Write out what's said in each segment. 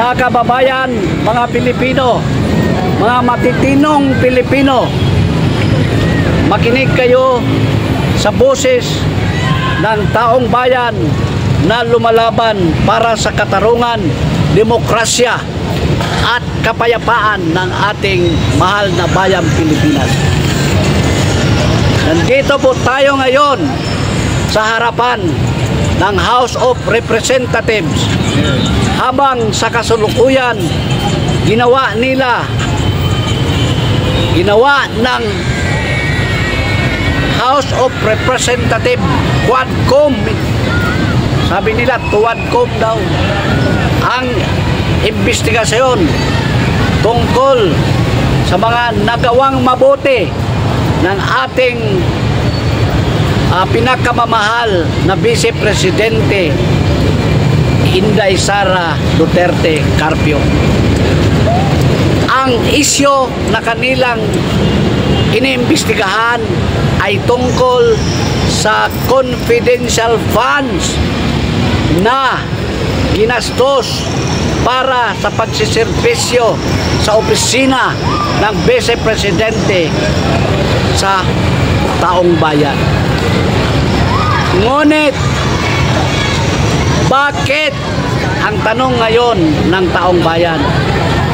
Mga kababayan, mga Pilipino, mga matitinong Pilipino, makinig kayo sa boses ng taong bayan na lumalaban para sa katarungan, demokrasya at kapayapaan ng ating mahal na bayang Pilipinas. Nandito po tayo ngayon sa harapan ng House of Representatives habang sa kasulukuyan ginawa ng House of Representatives Quadcom, sabi nila Quadcom daw, ang investigasyon tungkol sa mga nagawang mabuti ng ating pinakamamahal na Vice Presidente Inday Sara Duterte Carpio. Ang isyo na kanilang iniimbestigahan ay tungkol sa confidential funds na ginastos para sa pagsiservisyo sa opisina ng Vice Presidente sa taong bayan. Ngunit, bakit ang tanong ngayon ng taong bayan,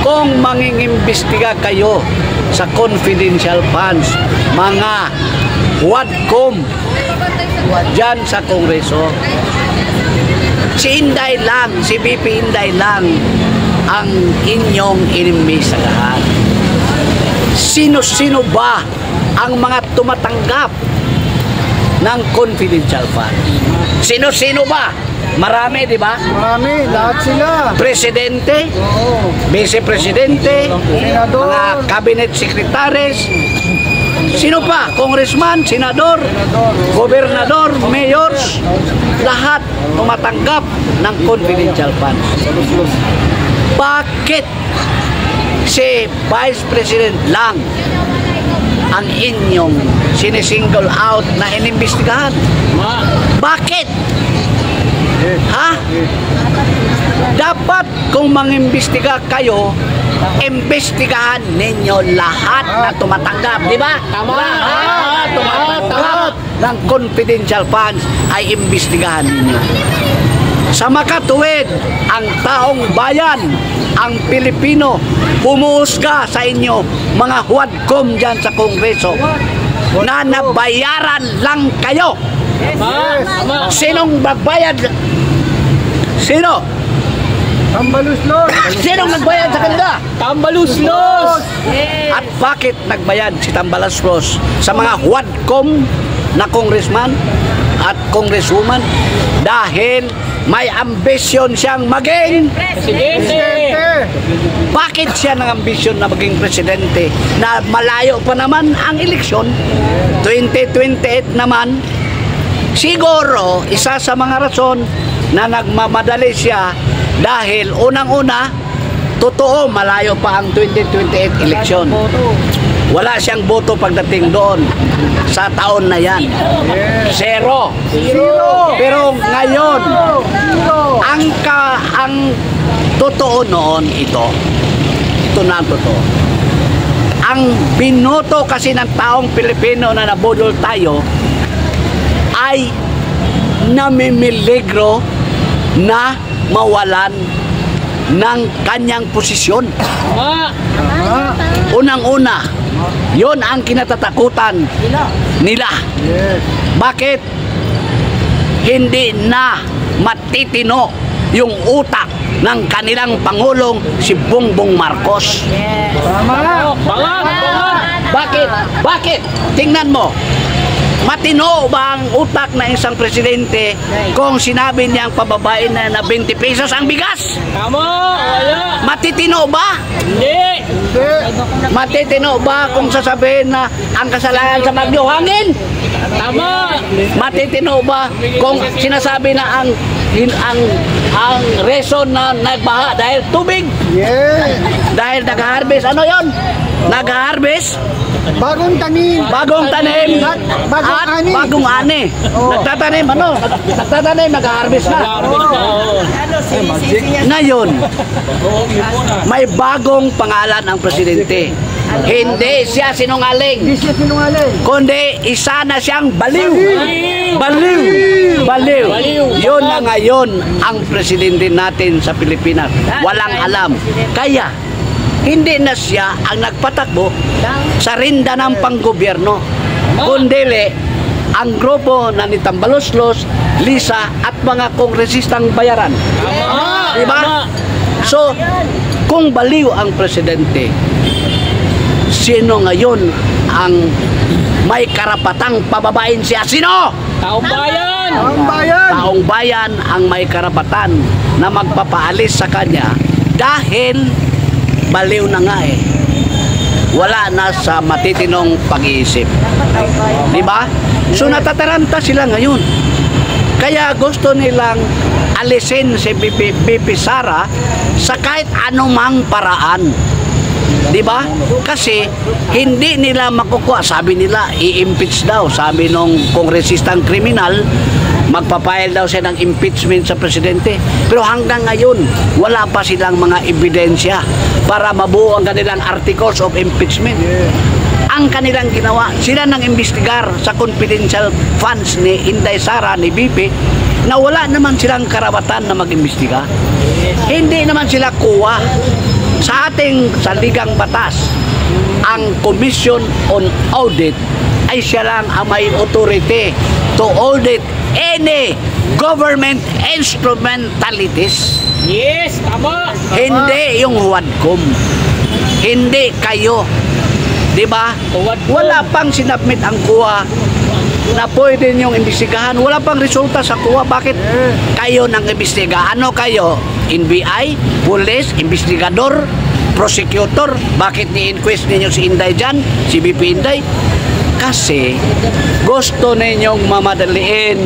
kung mangingimbestiga kayo sa confidential funds, mga Quadcom dyan sa Kongreso, si Inday lang, si VP Inday lang ang inyong inimbestigahan. Sino-sino ba ang mga tumatanggap ng confidential funds? Sino-sino ba? Marami, di ba? Marami, lahat sila. Presidente, Oo. Vice Presidente, Senador, mga cabinet secretaries, sino pa? Congressman, senador, gobernador, mayors, lahat tumatanggap ng confidential funds. Bakit si Vice President lang ang inyong sinisingle out na inimbestigahan? Bakit? Ha? Dapat kung mangimbestiga kayo, imbestigahan ninyo lahat na tumatanggap, di ba? Lahat tumatanggap ng confidential funds ay imbestigahan ninyo. Sa makatuwid, ang taong bayan, ang Pilipino, bumuhusga sa inyo, mga Quadcom dyan sa Kongreso, na nabayaran lang kayo. Sinong magbayad? Sino? Tambaluslos. Sinong nagbayad sa kanila? Tambaluslos. At bakit nagbayad si Tambaluslos sa mga Quadcom na congressman at congresswoman? Dahil may ambisyon siyang maging presidente. Bakit siya ng ambisyon na maging presidente? Na malayo pa naman ang eleksyon, 2028 naman. Siguro, isa sa mga rason na nagmamadali siya dahil unang-una, totoo malayo pa ang 2028 eleksyon. Wala siyang boto pagdating doon sa taon na yan. Zero. Pero ngayon, ang totoo noon ito na ang totoo. Ang binoto kasi ng taong Pilipino na nabudol tayo ay namimiligro na mawalan ng kanyang posisyon. Unang-una, yon ang kinatatakutan nila. Bakit? Hindi na matitino yung utak ng kanilang Pangulong si Bongbong Marcos. Bakit? Tingnan mo. Matino ba ang utak na isang presidente kung sinabi niyang pababain na 20 pesos ang bigas? Wala. Matitino ba? Hindi. Matitino ba kung sasabihin na ang kasalanan sa bagyo hangin? Tama. Matitino ba kung sinasabi na ang reason na nagbaha dahil tubig? Yeah. Dahil nag-harvest. Ano yon? Nag-harvest? Bagong tanim. Bagong tanim. Bagong At ani. bagong ani. Nagtatanim, nagtatanim, nag-harvest na. Ngayon, may bagong pangalan ang presidente. Hindi siya sinungaling. Hindi siya sinungaling. Kundi isa na siyang baliw. Baliw. Baliw. Yun na ngayon ang presidente natin sa Pilipinas. Walang alam. Kaya, hindi na siya ang nagpatakbo sa rinda ng panggobyerno. Kundi ang grupo na ni Tambaloslos, Lisa at mga kongresistang bayaran. Diba? So, kung baliw ang presidente, sino ngayon ang may karapatang pababain siya? Sino? Taong bayan. Taong bayan. Taong bayan ang may karapatan na magpapaalis sa kanya dahil baliw na nga eh. Wala na sa matitinong pag-iisip. Diba? So natataranta sila ngayon. Kaya gusto nilang alisin si BP Sara sa kahit anumang paraan. Diba? Kasi hindi nila makukuha. Sabi nila, i-impeach daw. Sabi nung kongresistang kriminal, magpapile daw siya ng impeachment sa presidente. Pero hanggang ngayon, wala pa silang mga ebidensya para mabuo ang kanilang articles of impeachment. Ang kanilang ginawa, sila nang imbestigar sa confidential funds ni Inday Sara, ni BP, na wala naman silang karapatan na mag-imbestiga. Hindi naman sila kuha. Sa ating saligang batas, ang Commission on Audit ay siya lang ang may authority to audit any government instrumentalities. Yes, tama. Hindi yung HUADCOM. Hindi kayo. Diba? Wala pang sinabmit ang kuha na pwede niyong imbestigahan. Wala pang resulta sa kuha. Bakit kayo nang imbestiga? Ano kayo? NBI, police, investigador, prosecutor. Bakit ni-inquest ninyo si Inday dyan? Si BP Inday? Kasi gusto ninyong mamadaliin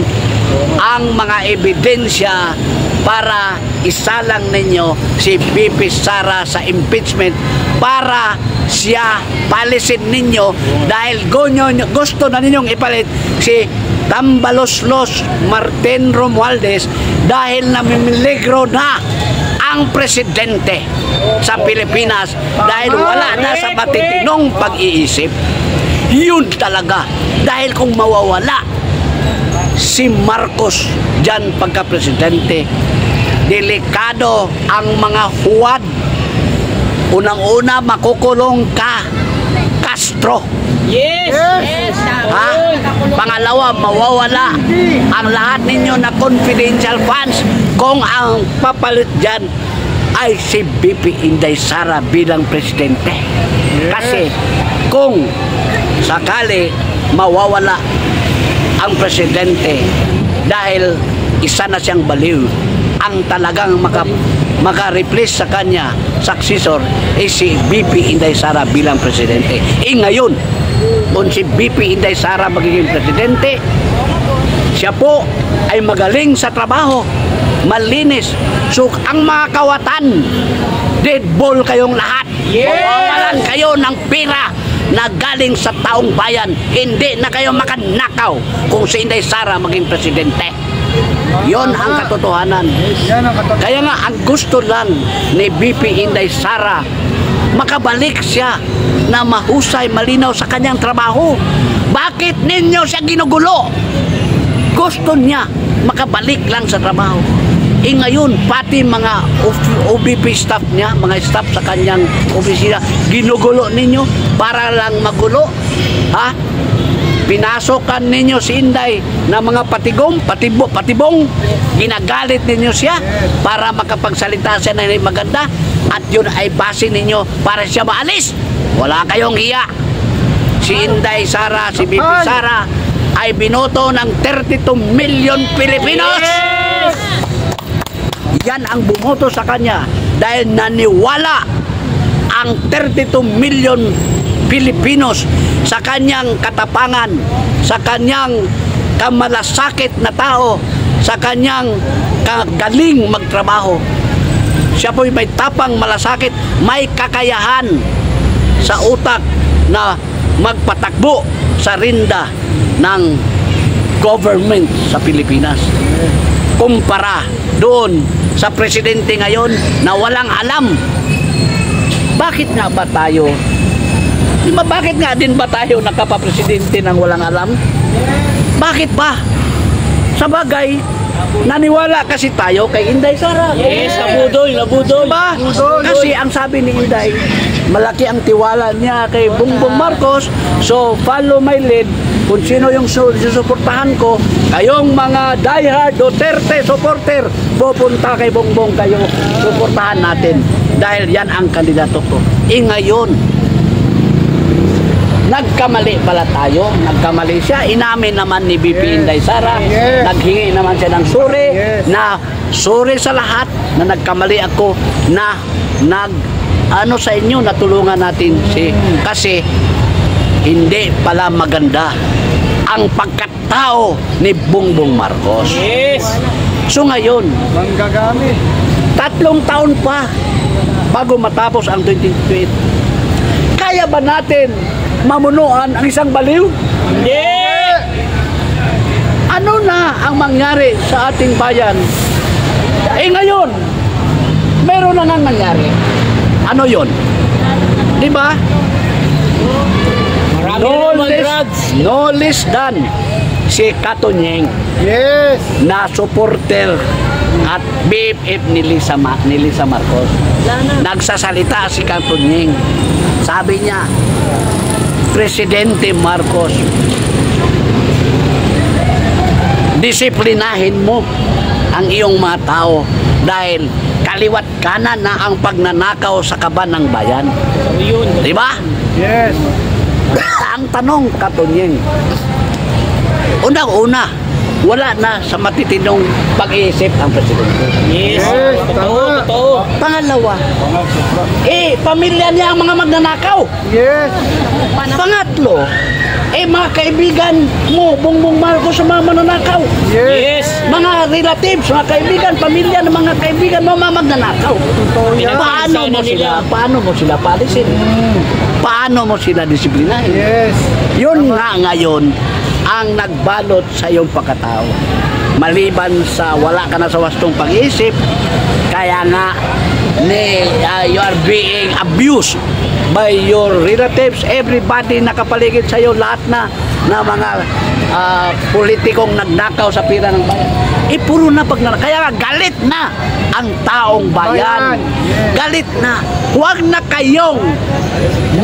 ang mga ebidensya para isalang ninyo si BP Sara sa impeachment para siya palisin ninyo dahil gusto na ninyong ipalit si Tambaloslos Martin Romualdez dahil namimiligro na ang presidente sa Pilipinas dahil wala na sa matitinong pag-iisip. Yun talaga. Dahil kung mawawala si Marcos dyan pagka-presidente, delikado ang mga huwad. Unang-una, makukulong ka, Castro. Yes. Yes. Ha? Pangalawa, mawawala ang lahat ninyo na confidential funds kung ang papalit dyan ay si BP Inday Sara bilang presidente. Kasi kung sakali mawawala ang presidente dahil isa na siyang baliw, ang talagang maka-replace sa kanya successor ay si BP Inday Sara bilang presidente. Ngayon, kung si BP Inday Sara magiging presidente, siya po ay magaling sa trabaho, malinis. So, ang mga kawatan, dead ball kayong lahat. Mawawalan kayo ng pera na galing sa taong bayan. Hindi na kayo makanakaw kung si Inday Sara maging presidente. Yon ang katotohanan. Kaya nga, ang gusto lang ni BP Inday Sara, makabalik siya na mahusay, malinaw sa kanyang trabaho. Bakit ninyo siya ginugulo? Gusto niya makabalik lang sa trabaho. Ngayon, pati mga OBP staff niya, mga staff sa kanyang opisina, ginugulo ninyo para lang magulo. Ha? Pinasokan ninyo si Inday na mga patibong, ginagalit ninyo siya para makapagsalita siya na maganda at yun ay base ninyo para siya maalis. Wala kayong hiya. Si Inday Sara, si BP Sara ay binoto ng 32 million Pilipinos. Yan ang bumoto sa kanya dahil naniwala ang 32 million Pilipinos sa kanyang katapangan, sa kanyang kamalasakit na tao, sa kanyang kagaling magtrabaho. Siya po'y may tapang malasakit, may kakayahan sa utak na magpatakbo sa rinda ng government sa Pilipinas. Kumpara doon sa presidente ngayon na walang alam. Bakit nga ba tayo? Bakit nga din ba tayo nakapapresidente ng walang alam? Bakit ba? Sa bagay, naniwala kasi tayo kay Inday Sara. Yes, nabudol. Diba? Kasi ang sabi ni Inday, malaki ang tiwala niya kay Bongbong Marcos. So, follow my lead. Kung sino yung susuportahan ko, kayong mga diehard Duterte supporter, pupunta kay Bongbong kayo, suportahan natin. Dahil yan ang kandidato ko. Ngayon, nagkamali pala tayo. Nagkamali siya. Inamin naman ni BP Inday Sara. Naghingi naman siya ng suri. Na suri sa lahat na nagkamali ako na ano sa inyo, natulungan natin kasi hindi pala maganda ang pagkatao ni Bongbong Marcos. Yes. So ngayon, Manggagamit. 3 taon pa bago matapos ang 2028. Kaya ba natin mamunuan ang isang baliw? Yeah. Ano na ang mangyari sa ating bayan? Ngayon, meron na nga nangyari. Ano yon? Di ba? No less than si Katonyeng Yes. na supporter at BFF ni Lisa Marcos. Nagsasalita si Katonyeng. Sabi niya, Presidente Marcos, disiplinahin mo ang iyong mga tao dahil kaliwat kanan na ang pagnanakaw sa kaban ng bayan. Di ba? Yes. Ang tanong, Katonyeng, unang-una, wala na sa matitinong pag-iisip ang presidente. Yes. Yes, Totoo, tama. totoo. Pangalawa, pamilya niya ang mga magnanakaw. Yes. Pangatlo, mga kaibigan mo, Bongbong Marcos sa mga mananakaw. Yes. Mga relatives, mga kaibigan, pamilya ng mga kaibigan mo, mga magnanakaw. yan. Paano mo sila palisin? Paano mo sila disiplinahin? Yes. Yun nga ngayon ang nagbalot sa iyong pagkatao. Maliban sa wala ka na sa wastong pag-iisip, kaya nga you are being abused by your relatives, everybody nakapaligid sa iyo, lahat na mga politikong nagnakaw sa pira ng bayan. Puro na kaya nga galit na ang taong bayan. Yes. Galit na. Huwag na kayong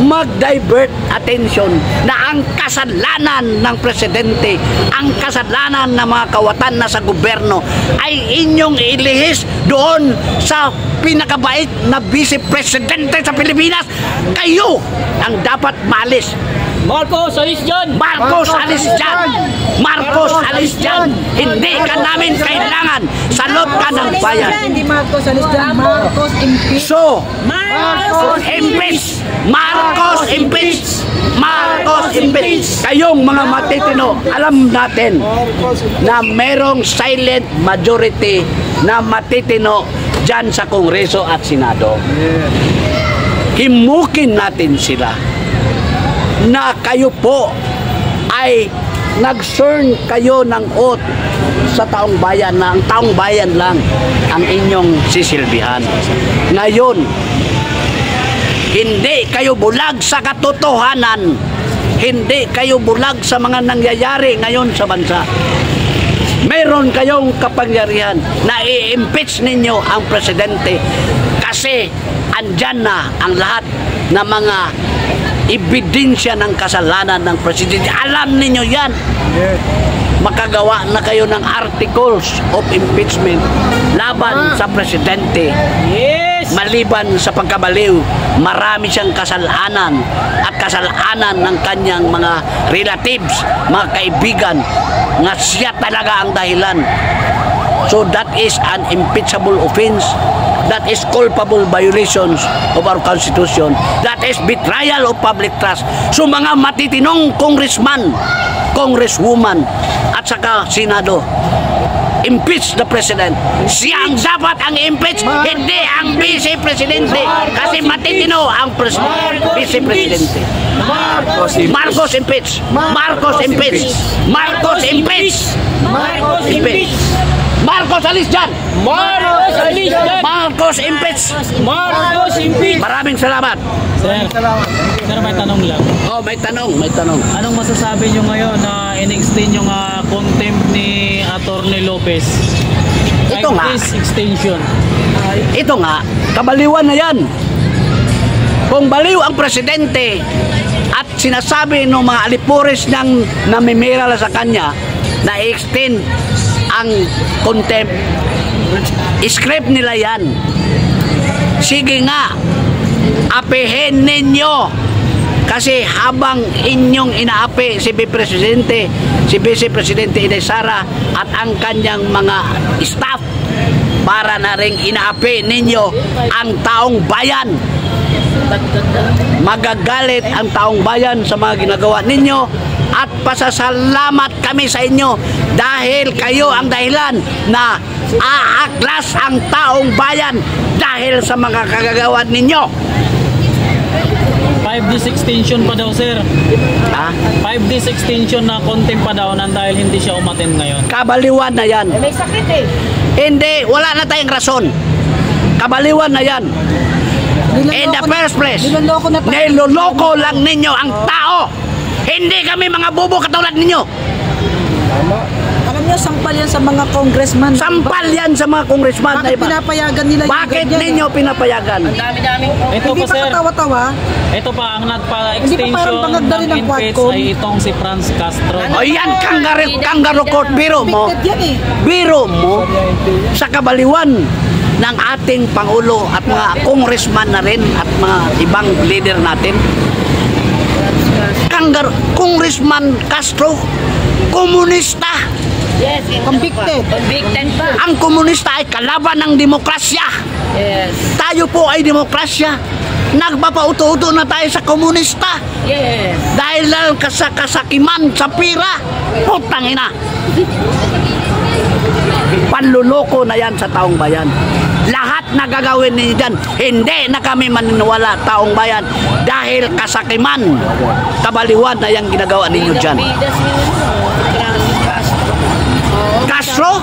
mag-divert attention na ang kasalanan ng presidente, ang kasalanan ng mga kawatan na sa gobyerno ay inyong ilihis doon sa pinakabait na vice-presidente sa Pilipinas. Kayo ang dapat maalis. Marcos, alis dyan! Marcos, alis dyan! Marcos, alis dyan! Hindi ka namin kailangan! Salot ka ng bayan! Hindi Marcos alis dyan. Marcos impeach. So, Marcos impeach! Marcos impeach! Marcos impeach! Kayong mga matitino, alam natin na merong silent majority na matitino dyan sa Kongreso at Senado. Himukin natin sila na kayo po ay nag-earn kayo ng oath sa taong bayan na ang taong bayan lang ang inyong sisilbihan. Ngayon, hindi kayo bulag sa katotohanan. Hindi kayo bulag sa mga nangyayari ngayon sa bansa. Meron kayong kapangyarihan na i-impeach ninyo ang presidente kasi andyan na ang lahat ng mga ebidensya ng kasalanan ng presidente. Alam ninyo yan. Yes. Makagawa na kayo ng articles of impeachment laban sa presidente. Yes. Maliban sa pagkabaliw, marami siyang kasalanan at kasalanan ng kanyang mga relatives, mga kaibigan, nga siya talaga ang dahilan. So that is an impeachable offense. that is culpable violations of our Constitution. That is betrayal of public trust. So mga matitinong congressman, congresswoman, at saka Senado, impeach the President. Siya ang dapat ang impeach, hindi ang Vice Presidente. Kasi matitino ang Vice Presidente. Marcos impeach. Marcos impeach. Marcos impeach. Marcos impeach! Marcos alis dyan! Marcos alis dyan! Marcos impeach! Marcos impeach! Maraming salamat. Sir, may tanong lang. Oh, may tanong. Anong masasabi nyo ngayon na in-extend yung contempt ni Atty. Lopez? Ito nga. This extension. Ito nga, kabaliwan na yan. Kung baliw ang presidente at sinasabi ng mga alipores niyang namimira sa kanya na i-extend ang contempt, script nila yan. Sige nga, apihin ninyo. Kasi habang inyong inaapi si Vice Presidente Inday Sara at ang kanyang mga staff, para na ring inaapi ninyo ang taong bayan. Magagalit ang taong bayan sa mga ginagawa ninyo at pasasalamat kami sa inyo dahil kayo ang dahilan na aaklas ang taong bayan dahil sa mga kagagawa ninyo. 5 days extension pa daw, sir. Ha? 5 days extension na contempt pa daw nang dahil hindi siya umattend ngayon. Kabaliwan na yan. May sakit eh. Hindi, wala na tayong rason. Kabaliwan na yan. In the first place, niloloko lang ninyo ang tao. Hindi kami mga bobo katulad ninyo. Alam niyo, sampal yan sa mga congressman. Sampal yan sa mga congressman. Bakit pinapayagan nila yung Bakit ganyan? ninyo pinapayagan? Ito Hindi pa, pa sir. katawa-tawa. Ito pa, ang Hindi pa parang nagpa-extension pangagda rin ng ng impeach Quadcom. ay itong si Franz Castro. O yan, kangaroo court. Biro mo. Convicted yan eh. Biro mo sa kabaliwan ng ating Pangulo at mga congressman na rin at mga ibang leader natin. Congressman Castro, komunista. Yes, Convicted. Convicted pa. Ang komunista ay kalaban ng demokrasya. Yes. Tayo po ay demokrasya. Nagpapauto-uto na tayo sa komunista. Yes. Dahil lang kasakiman sa pira. Putang ina. Panluloko na yan sa taong bayan. Lahat na gagawin ninyo dyan, hindi na kami maniniwala taong bayan dahil kasakiman, kabaliwan na yung ginagawa ninyo dyan. Castro,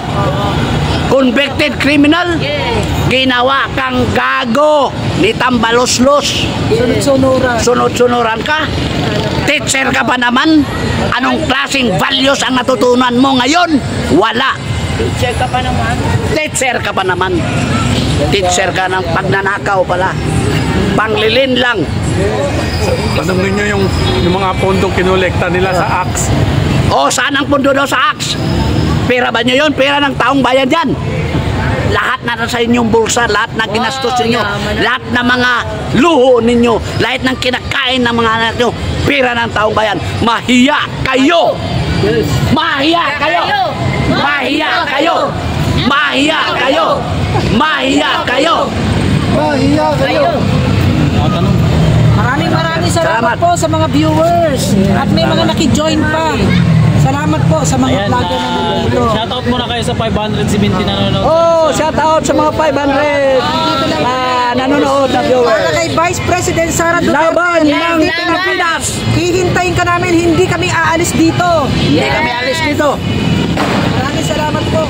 convicted criminal, ginawa kang gago ni Tambaloslos. Sunod-sunuran. Sunod-sunuran ka. Teacher ka pa naman. Anong klaseng values ang natutunan mo ngayon? Wala. Teacher ka pa naman. Teacher ka pa naman. Teacher ka ng pagnanakaw pala. Panglilin lang. Tanongin nyo yung mga pondong kinolekta nila sa AX. O, saan ang pundo daw sa AX? Pera ba nyo yun? Pera ng taong bayan dyan. Lahat na sa inyong bulsa, lahat na ginastos ninyo, lahat na mga luho ninyo, lahat ng kinakain ng mga anak nyo, pera ng taong bayan. Mahiya kayo! Mahiya kayo! Mahiya kayo! Mahiya kayo! Mahiya kayo! Mahiya kayo! Maraming salamat Salamat. po sa mga viewers. At may mga naki-join pa. Salamat po sa mga Ayan, vlogger na nandito. shoutout muna kayo sa 570 na nanonood. Oh, shout out sa mga 500 nanonood na Para viewers. kay Vice President Sara Duterte. Laban ng Pilipinas! Hihintayin ka namin, hindi kami aalis dito. Hindi kami alis dito. Maraming salamat po.